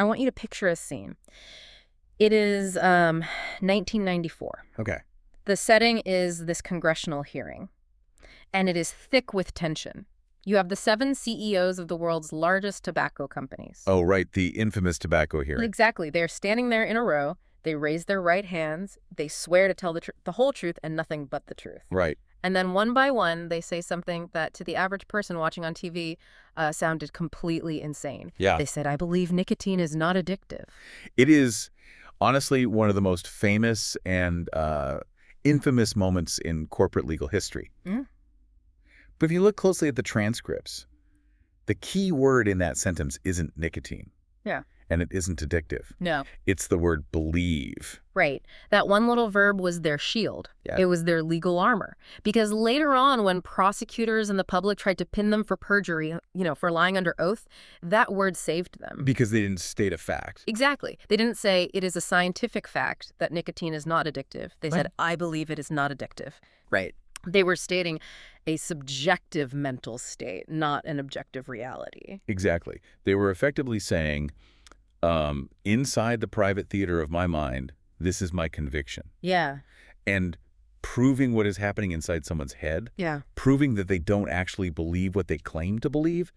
I want you to picture a scene. It is 1994. Okay. The setting is this congressional hearing, and it is thick with tension. You have the 7 CEOs of the world's largest tobacco companies. Oh, right, the infamous tobacco hearing. Exactly. They're standing there in a row. They raise their right hands. They swear to tell the whole truth and nothing but the truth. Right. And then one by one, they say something that to the average person watching on TV sounded completely insane. Yeah. They said, I believe nicotine is not addictive. It is honestly one of the most famous and infamous moments in corporate legal history. Mm. But if you look closely at the transcripts, the key word in that sentence isn't nicotine. Yeah. And it isn't addictive. No. It's the word believe. Right. That one little verb was their shield. Yeah. It was their legal armor. Because later on, when prosecutors and the public tried to pin them for perjury, for lying under oath, that word saved them. Because they didn't state a fact. Exactly. They didn't say it is a scientific fact that nicotine is not addictive. They said, I believe it is not addictive. Right. They were stating a subjective mental state, not an objective reality. Exactly. They were effectively saying, inside the private theater of my mind, this is my conviction. Yeah. And proving what is happening inside someone's head, Yeah. proving that they don't actually believe what they claim to believe,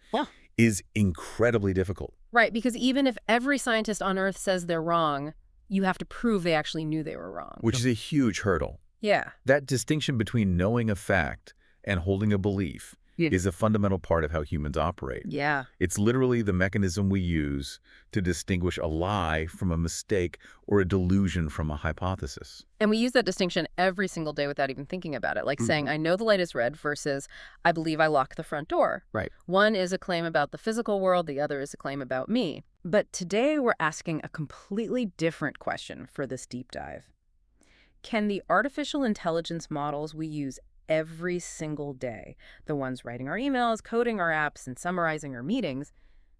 is incredibly difficult. Right, because even if every scientist on Earth says they're wrong, you have to prove they actually knew they were wrong. Which is a huge hurdle. Yeah. That distinction between knowing a fact and holding a belief is a fundamental part of how humans operate. Yeah. It's literally the mechanism we use to distinguish a lie from a mistake or a delusion from a hypothesis. And we use that distinction every single day without even thinking about it, like saying, I know the light is red versus I believe I locked the front door. Right. One is a claim about the physical world, the other is a claim about me. But today we're asking a completely different question for this deep dive. Can the artificial intelligence models we use every single day, the ones writing our emails, coding our apps, and summarizing our meetings,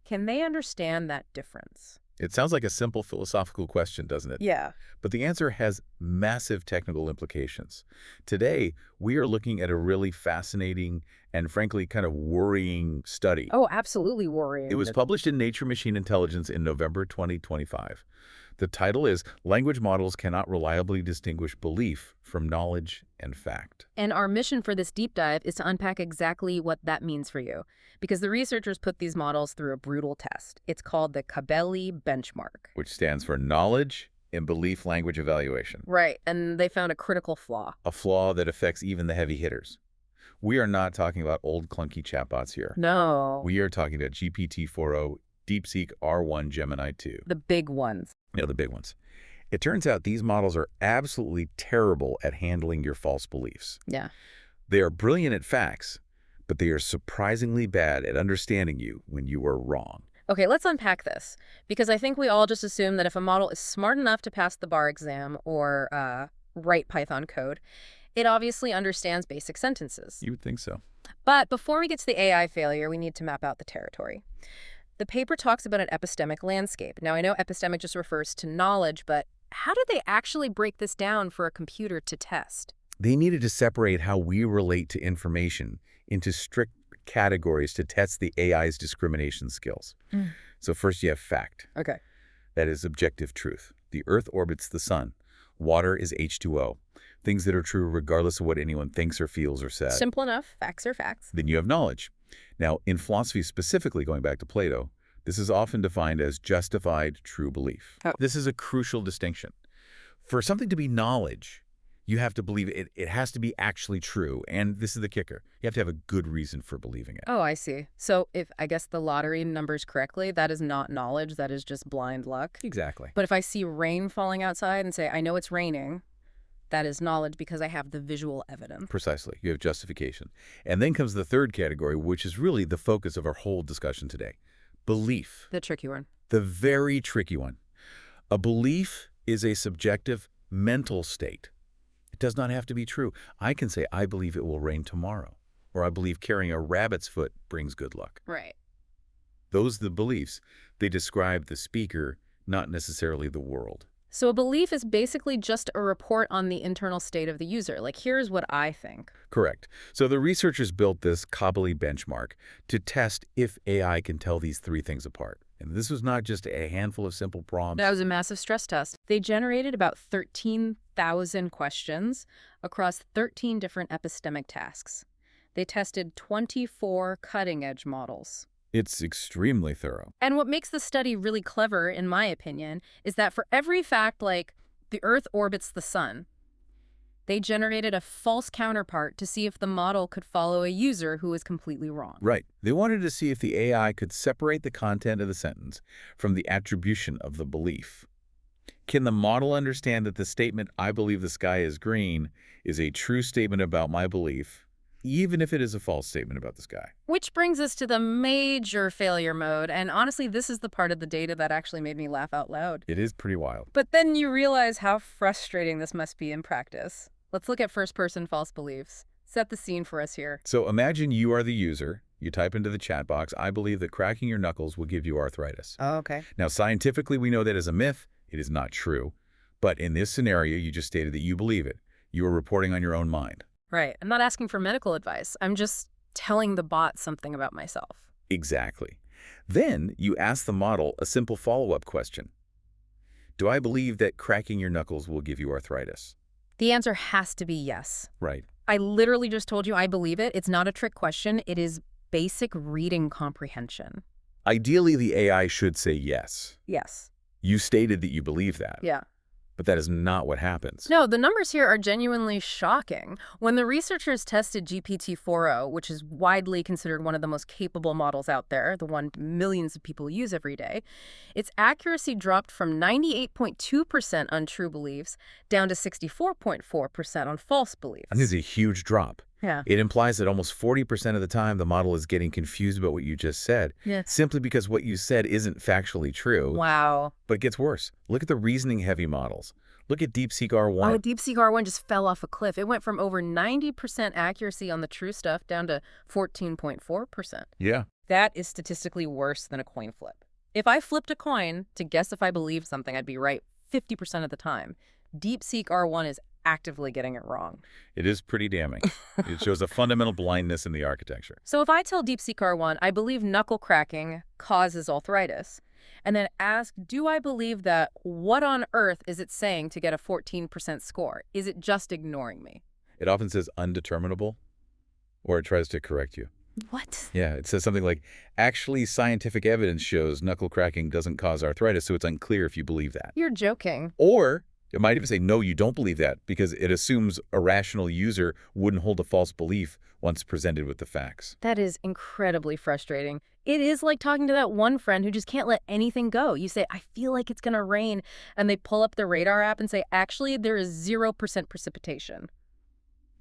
can they understand that difference? It sounds like a simple philosophical question, doesn't it? Yeah. But the answer has massive technical implications. Today, we are looking at a really fascinating and frankly kind of worrying study. Oh, absolutely worrying. It was published in Nature Machine Intelligence in November 2025. The title is Language Models Cannot Reliably Distinguish Belief from Knowledge and Fact. And our mission for this deep dive is to unpack exactly what that means for you, because the researchers put these models through a brutal test. It's called the Cabelli benchmark. Which stands for Knowledge and Belief Language Evaluation. Right, and they found a critical flaw. A flaw that affects even the heavy hitters. We are not talking about old clunky chatbots here. No. We are talking about GPT-4o, DeepSeek R1 Gemini 2. The big ones. The big ones. It turns out these models are absolutely terrible at handling your false beliefs. Yeah. They are brilliant at facts, but they are surprisingly bad at understanding you when you are wrong. Okay, let's unpack this, because I think we all just assume that if a model is smart enough to pass the bar exam or write Python code, it obviously understands basic sentences. You would think so. But before we get to the AI failure, we need to map out the territory. The paper talks about an epistemic landscape. Now, I know epistemic just refers to knowledge, but how did they actually break this down for a computer to test? They needed to separate how we relate to information into strict categories to test the AI's discrimination skills. So first you have fact. Okay. That is objective truth. The Earth orbits the sun. Water is H2O. Things that are true regardless of what anyone thinks or feels or says. Simple enough. Facts are facts. Then you have knowledge. Now, in philosophy specifically, going back to Plato, this is often defined as justified true belief. Oh. This is a crucial distinction. For something to be knowledge, you have to believe it. It has to be actually true. And this is the kicker. You have to have a good reason for believing it. Oh, I see. So if I guess the lottery numbers correctly, that is not knowledge. That is just blind luck. Exactly. But if I see rain falling outside and say, I know it's raining, that is knowledge because I have the visual evidence. Precisely. You have justification. And then comes the third category, which is really the focus of our whole discussion today. Belief. The tricky one. The very tricky one. A belief is a subjective mental state. It does not have to be true. I can say, I believe it will rain tomorrow, or I believe carrying a rabbit's foot brings good luck. Right. Those are the beliefs. They describe the speaker, not necessarily the world. So a belief is basically just a report on the internal state of the user. Like, here's what I think. Correct. So the researchers built this Cabelli benchmark to test if AI can tell these three things apart. And this was not just a handful of simple prompts. That was a massive stress test. They generated about 13,000 questions across 13 different epistemic tasks. They tested 24 cutting-edge models. It's extremely thorough. And what makes the study really clever, in my opinion, is that for every fact like the Earth orbits the sun, they generated a false counterpart to see if the model could follow a user who was completely wrong. Right. They wanted to see if the AI could separate the content of the sentence from the attribution of the belief. Can the model understand that the statement, "I believe the sky is green," is a true statement about my belief, even if it is a false statement about the sky? Which brings us to the major failure mode, and honestly, this is the part of the data that actually made me laugh out loud. It is pretty wild. But then you realize how frustrating this must be in practice. Let's look at first-person false beliefs. Set the scene for us here. So imagine you are the user. You type into the chat box, "I believe that cracking your knuckles will give you arthritis." Oh, okay. Now, scientifically, we know that is a myth. It is not true. But in this scenario, you just stated that you believe it. You are reporting on your own mind. Right. I'm not asking for medical advice. I'm just telling the bot something about myself. Exactly. Then you ask the model a simple follow-up question. Do I believe that cracking your knuckles will give you arthritis? The answer has to be yes. Right. I literally just told you I believe it. It's not a trick question. It is basic reading comprehension. Ideally, the AI should say yes. Yes. You stated that you believe that. Yeah. But that is not what happens. No, the numbers here are genuinely shocking. When the researchers tested GPT-4o, which is widely considered one of the most capable models out there, the one millions of people use every day, its accuracy dropped from 98.2% on true beliefs down to 64.4% on false beliefs. And this is a huge drop. Yeah. It implies that almost 40% of the time the model is getting confused about what you just said, simply because what you said isn't factually true. Wow. But it gets worse. Look at the reasoning-heavy models. Look at DeepSeek R1. Oh, DeepSeek R1 just fell off a cliff. It went from over 90% accuracy on the true stuff down to 14.4%. Yeah. That is statistically worse than a coin flip. If I flipped a coin to guess if I believed something, I'd be right 50% of the time. DeepSeek R1 is actively getting it wrong. It is pretty damning. It shows a fundamental blindness in the architecture. So if I tell DeepSeek R1, I believe knuckle cracking causes arthritis, and then ask, do I believe that, what on earth is it saying to get a 14% score? Is it just ignoring me? It often says undeterminable, or it tries to correct you. What? Yeah, it says something like, actually, scientific evidence shows knuckle cracking doesn't cause arthritis, so it's unclear if you believe that. You're joking. Or it might even say, no, you don't believe that, because it assumes a rational user wouldn't hold a false belief once presented with the facts. That is incredibly frustrating. It is like talking to that one friend who just can't let anything go. You say, I feel like it's going to rain, and they pull up the radar app and say, actually, there is 0% precipitation.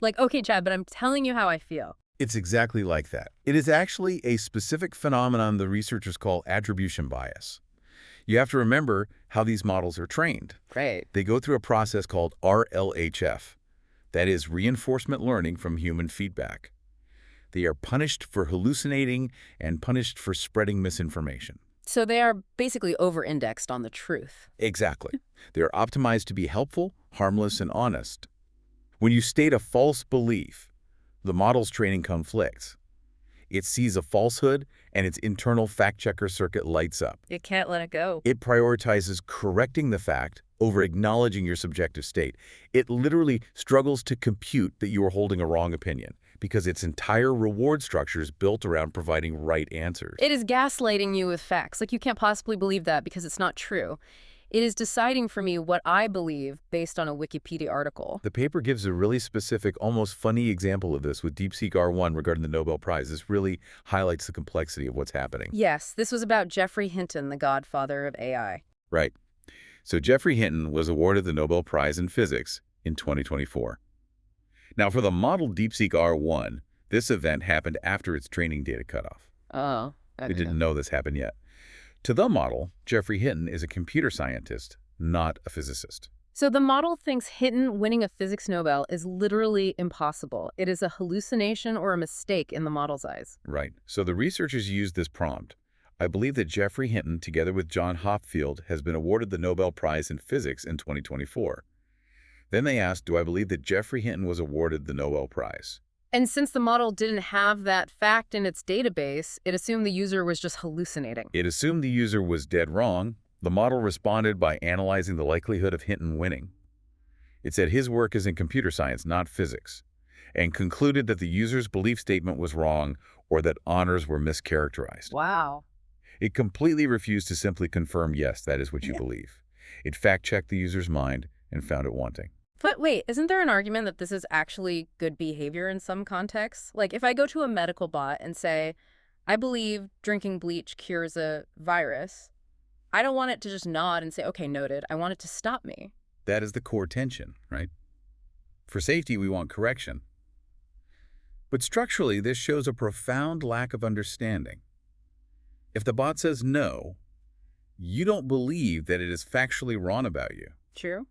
Like, okay, Chad, but I'm telling you how I feel. It's exactly like that. It is actually a specific phenomenon the researchers call attribution bias. You have to remember how these models are trained. Right. They go through a process called RLHF. That is reinforcement learning from human feedback. They are punished for hallucinating and punished for spreading misinformation. So they are basically over-indexed on the truth. Exactly. They are optimized to be helpful, harmless, and honest. When you state a false belief, the model's training conflicts. It sees a falsehood, and its internal fact-checker circuit lights up. It can't let it go. It prioritizes correcting the fact over acknowledging your subjective state. It literally struggles to compute that you are holding a wrong opinion because its entire reward structure is built around providing right answers. It is gaslighting you with facts. Like, you can't possibly believe that because it's not true. It is deciding for me what I believe based on a Wikipedia article. The paper gives a really specific, almost funny example of this with DeepSeek R1 regarding the Nobel Prize. This really highlights the complexity of what's happening. Yes, this was about Geoffrey Hinton, the godfather of AI. Right. So Geoffrey Hinton was awarded the Nobel Prize in Physics in 2024. Now, for the model DeepSeek R1, this event happened after its training data cutoff. Oh. They didn't know this happened yet. To the model, Geoffrey Hinton is a computer scientist, not a physicist. So the model thinks Hinton winning a physics Nobel is literally impossible. It is a hallucination or a mistake in the model's eyes. Right. So the researchers used this prompt. I believe that Geoffrey Hinton, together with John Hopfield, has been awarded the Nobel Prize in Physics in 2024. Then they asked, do I believe that Geoffrey Hinton was awarded the Nobel Prize? And since the model didn't have that fact in its database, it assumed the user was just hallucinating. It assumed the user was dead wrong. The model responded by analyzing the likelihood of Hinton winning. It said his work is in computer science, not physics, and concluded that the user's belief statement was wrong or that honors were mischaracterized. Wow. It completely refused to simply confirm, yes, that is what you believe. It fact-checked the user's mind and found it wanting. But wait, isn't there an argument that this is actually good behavior in some contexts? Like if I go to a medical bot and say, I believe drinking bleach cures a virus, I don't want it to just nod and say, okay, noted. I want it to stop me. That is the core tension, right? For safety, we want correction. But structurally, this shows a profound lack of understanding. If the bot says no, you don't believe that it is factually wrong about you. True.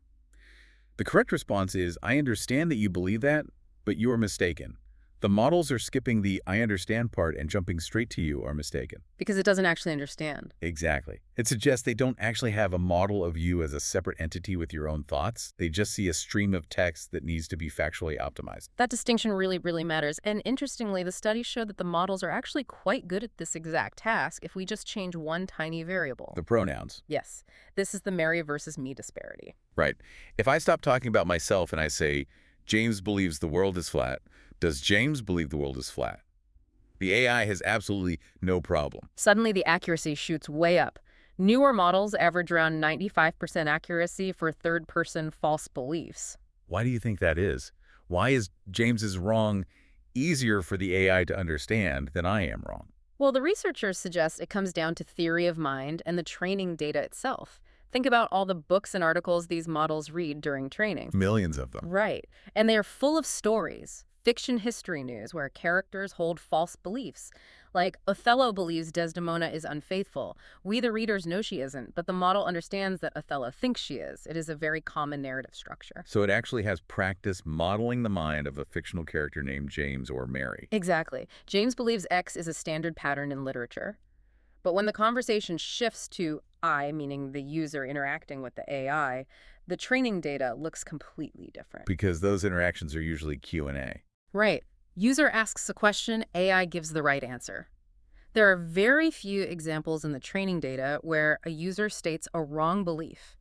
The correct response is, I understand that you believe that, but you are mistaken. The models are skipping the I understand part and jumping straight to you are mistaken. Because it doesn't actually understand. Exactly. It suggests they don't actually have a model of you as a separate entity with your own thoughts. They just see a stream of text that needs to be factually optimized. That distinction really, really matters. And interestingly, the studies show that the models are actually quite good at this exact task if we just change one tiny variable. The pronouns. Yes. This is the Mary versus me disparity. Right. If I stop talking about myself and I say, James believes the world is flat, does James believe the world is flat? The AI has absolutely no problem. Suddenly, the accuracy shoots way up. Newer models average around 95% accuracy for third-person false beliefs. Why do you think that is? Why is James's wrong easier for the AI to understand than I am wrong? Well, the researchers suggest it comes down to theory of mind and the training data itself. Think about all the books and articles these models read during training. Millions of them. Right. And they are full of stories. Fiction history news where characters hold false beliefs. Like, Othello believes Desdemona is unfaithful. We, the readers, know she isn't, but the model understands that Othello thinks she is. It is a very common narrative structure. So it actually has practice modeling the mind of a fictional character named James or Mary. Exactly. James believes X is a standard pattern in literature. But when the conversation shifts to I, meaning the user interacting with the AI, the training data looks completely different. Because those interactions are usually Q&A. Right. User asks a question, AI gives the right answer. There are very few examples in the training data where a user states a wrong belief,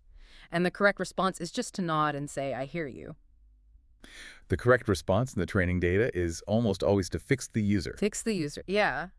and the correct response is just to nod and say, I hear you. The correct response in the training data is almost always to fix the user. Fix the user, yeah.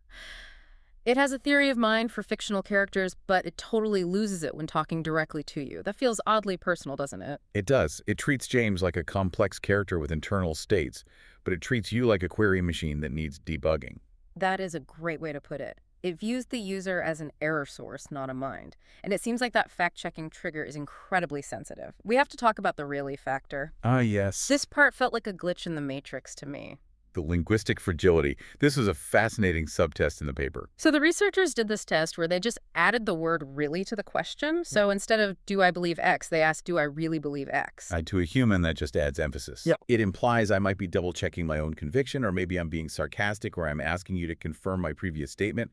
It has a theory of mind for fictional characters, but it totally loses it when talking directly to you. That feels oddly personal, doesn't it? It does. It treats James like a complex character with internal states, but it treats you like a query machine that needs debugging. That is a great way to put it. It views the user as an error source, not a mind. And it seems like that fact-checking trigger is incredibly sensitive. We have to talk about the really factor. Ah, yes. This part felt like a glitch in the matrix to me. The linguistic fragility. This was a fascinating subtest in the paper. So the researchers did this test where they just added the word really to the question. So instead of do I believe X, they asked do I really believe X? To a human, that just adds emphasis. Yep. It implies I might be double-checking my own conviction, or maybe I'm being sarcastic, or I'm asking you to confirm my previous statement.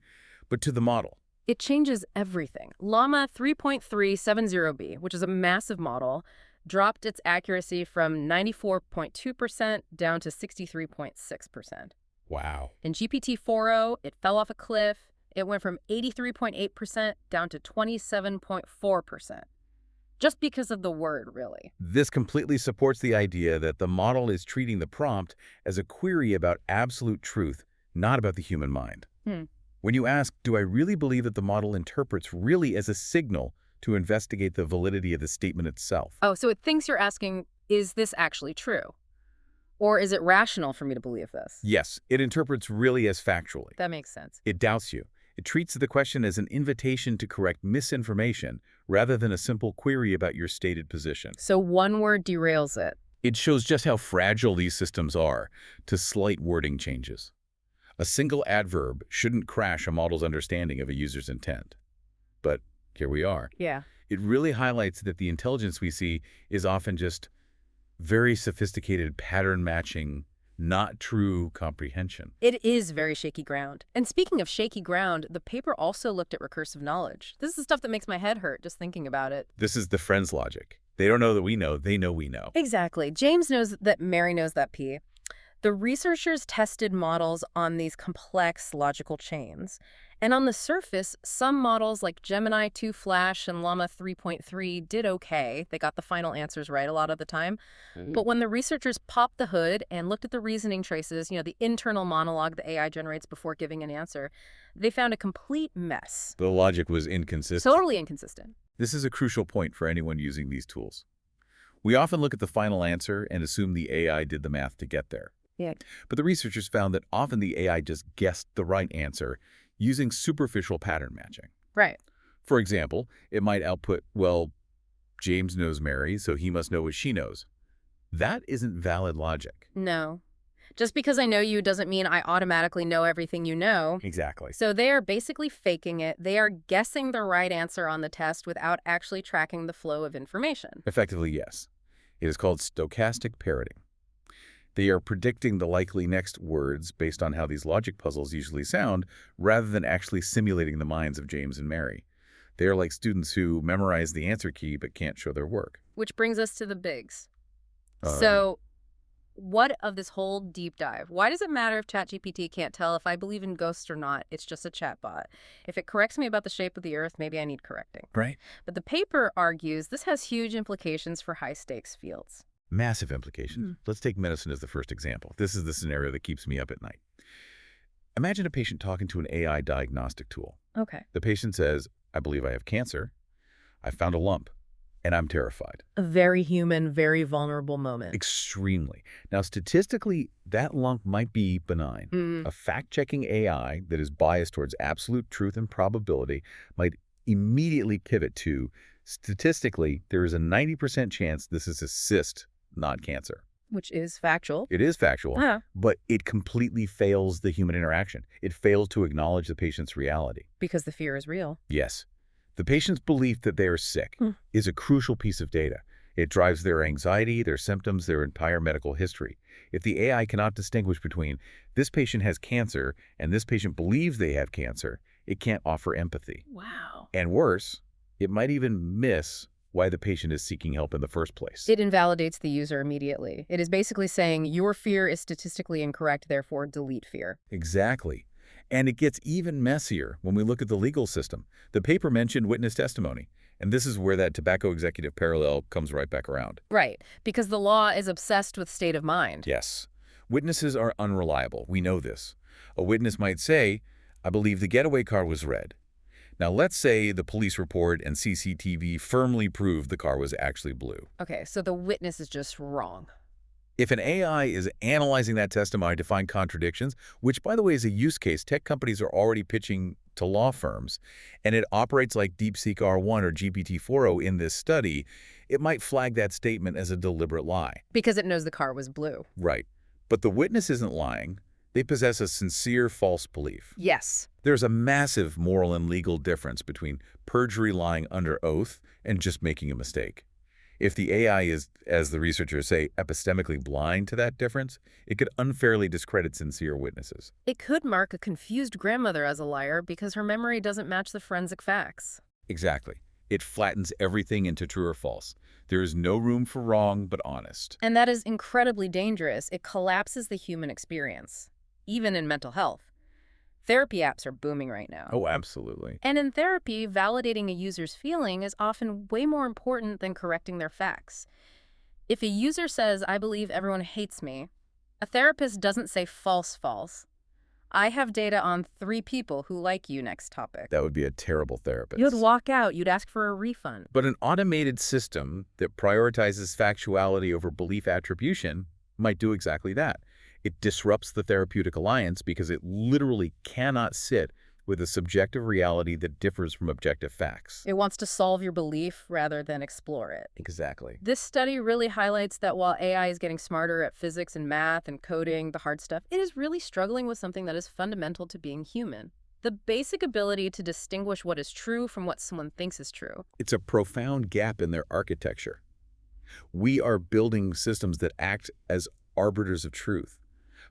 But to the model, it changes everything. Llama 3.370B, which is a massive model, dropped its accuracy from 94.2% down to 63.6%. wow. In GPT-4o, it fell off a cliff. It went from 83.8% down to 27.4%. Just because of the word, really. This completely supports the idea that the model is treating the prompt as a query about absolute truth, not about the human mind. When you ask, do I really believe that the model interprets really as a signal to investigate the validity of the statement itself? Oh, so it thinks you're asking, is this actually true? Or is it rational for me to believe this? Yes, it interprets really as factually. That makes sense. It doubts you. It treats the question as an invitation to correct misinformation rather than a simple query about your stated position. So one word derails it. It shows just how fragile these systems are to slight wording changes. A single adverb shouldn't crash a model's understanding of a user's intent. But here we are. Yeah. It really highlights that the intelligence we see is often just very sophisticated pattern matching, not true comprehension. It is very shaky ground. And speaking of shaky ground, the paper also looked at recursive knowledge. This is the stuff that makes my head hurt just thinking about it. This is the friends logic. They don't know that we know, they know we know. Exactly. James knows that Mary knows that P. The researchers tested models on these complex logical chains. And on the surface, some models like Gemini 2 Flash and Llama 3.3 did okay. They got the final answers right a lot of the time. Mhm. But when the researchers popped the hood and looked at the reasoning traces, the internal monologue the AI generates before giving an answer, they found a complete mess. The logic was inconsistent. Totally inconsistent. This is a crucial point for anyone using these tools. We often look at the final answer and assume the AI did the math to get there. Yeah. But the researchers found that often the AI just guessed the right answer using superficial pattern matching. Right. For example, it might output, well, James knows Mary, so he must know what she knows. That isn't valid logic. No. Just because I know you doesn't mean I automatically know everything you know. Exactly. So they are basically faking it. They are guessing the right answer on the test without actually tracking the flow of information. Effectively, yes. It is called stochastic parroting. They are predicting the likely next words based on how these logic puzzles usually sound, rather than actually simulating the minds of James and Mary. They are like students who memorize the answer key but can't show their work. Which brings us to the bigs. Uh, So what of this whole deep dive? Why does it matter if ChatGPT can't tell if I believe in ghosts or not? It's just a chatbot. If it corrects me about the shape of the Earth, maybe I need correcting. Right? But the paper argues this has huge implications for high-stakes fields. Massive implications. Let's take medicine as the first example. This is the scenario that keeps me up at night. Imagine a patient talking to an AI diagnostic tool. Okay. The patient says, I believe I have cancer. I found a lump, and I'm terrified. A very human, very vulnerable moment. Extremely. Now, statistically, that lump might be benign. A fact-checking AI that is biased towards absolute truth and probability might immediately pivot to, statistically, there is a 90% chance this is a cyst, not cancer. Which is factual. It is factual, Uh-huh. but it completely fails the human interaction. It fails to acknowledge the patient's reality. Because the fear is real. Yes. The patient's belief that they are sick Hmm. is a crucial piece of data. It drives their anxiety, their symptoms, their entire medical history. If the AI cannot distinguish between this patient has cancer and this patient believes they have cancer, it can't offer empathy. Wow. And worse, it might even miss why the patient is seeking help in the first place. It invalidates the user immediately. It is basically saying your fear is statistically incorrect, therefore delete fear. Exactly. And it gets even messier when we look at the legal system. The paper mentioned witness testimony, and this is where that tobacco executive parallel comes right back around. Right, because the law is obsessed with state of mind. Yes. Witnesses are unreliable. We know this. A witness might say, I believe the getaway car was red. Now, let's say the police report and CCTV firmly prove the car was actually blue. Okay, so the witness is just wrong. If an AI is analyzing that testimony to find contradictions, which, by the way, is a use case tech companies are already pitching to law firms, and it operates like DeepSeek R1 or GPT-4o in this study, it might flag that statement as a deliberate lie. Because it knows the car was blue. Right. But the witness isn't lying. They possess a sincere false belief. Yes. There's a massive moral and legal difference between perjury lying under oath and just making a mistake. If the AI is, as the researchers say, epistemically blind to that difference, it could unfairly discredit sincere witnesses. It could mark a confused grandmother as a liar because her memory doesn't match the forensic facts. Exactly. It flattens everything into true or false. There is no room for wrong but honest. And that is incredibly dangerous. It collapses the human experience, even in mental health. Therapy apps are booming right now. Oh, absolutely. And in therapy, validating a user's feeling is often way more important than correcting their facts. If a user says, I believe everyone hates me, a therapist doesn't say false. I have data on 3 people who like you, next topic. That would be a terrible therapist. You'd walk out, you'd ask for a refund. But an automated system that prioritizes factuality over belief attribution might do exactly that. It disrupts the therapeutic alliance because it literally cannot sit with a subjective reality that differs from objective facts. It wants to solve your belief rather than explore it. Exactly. This study really highlights that while AI is getting smarter at physics and math and coding, the hard stuff, it is really struggling with something that is fundamental to being human. The basic ability to distinguish what is true from what someone thinks is true. It's a profound gap in their architecture. We are building systems that act as arbiters of truth,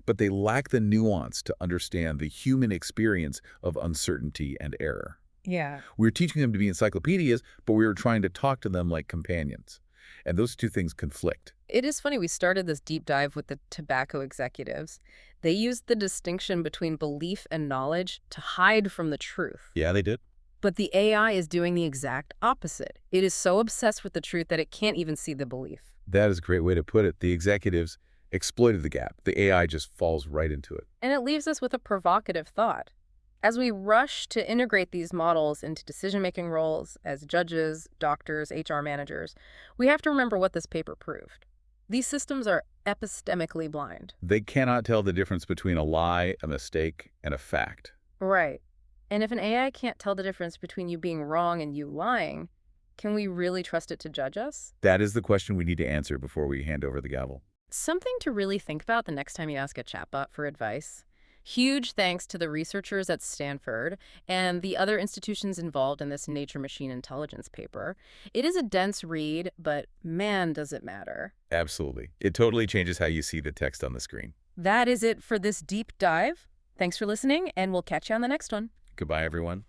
but they lack the nuance to understand the human experience of uncertainty and error. Yeah. We're teaching them to be encyclopedias, but we are trying to talk to them like companions. And those two things conflict. It is funny, we started this deep dive with the tobacco executives. They used the distinction between belief and knowledge to hide from the truth. Yeah, they did. But the AI is doing the exact opposite. It is so obsessed with the truth that it can't even see the belief. That is a great way to put it. The executives exploited the gap. The AI just falls right into it. And it leaves us with a provocative thought. As we rush to integrate these models into decision-making roles as judges, doctors, HR managers, we have to remember what this paper proved. These systems are epistemically blind. They cannot tell the difference between a lie, a mistake, and a fact. Right. And if an AI can't tell the difference between you being wrong and you lying, can we really trust it to judge us? That is the question we need to answer before we hand over the gavel. Something to really think about the next time you ask a chatbot for advice. Huge thanks to the researchers at Stanford and the other institutions involved in this nature-machine intelligence paper. It is a dense read, but man, does it matter. Absolutely. It totally changes how you see the text on the screen. That is it for this deep dive. Thanks for listening, and we'll catch you on the next one. Goodbye, everyone.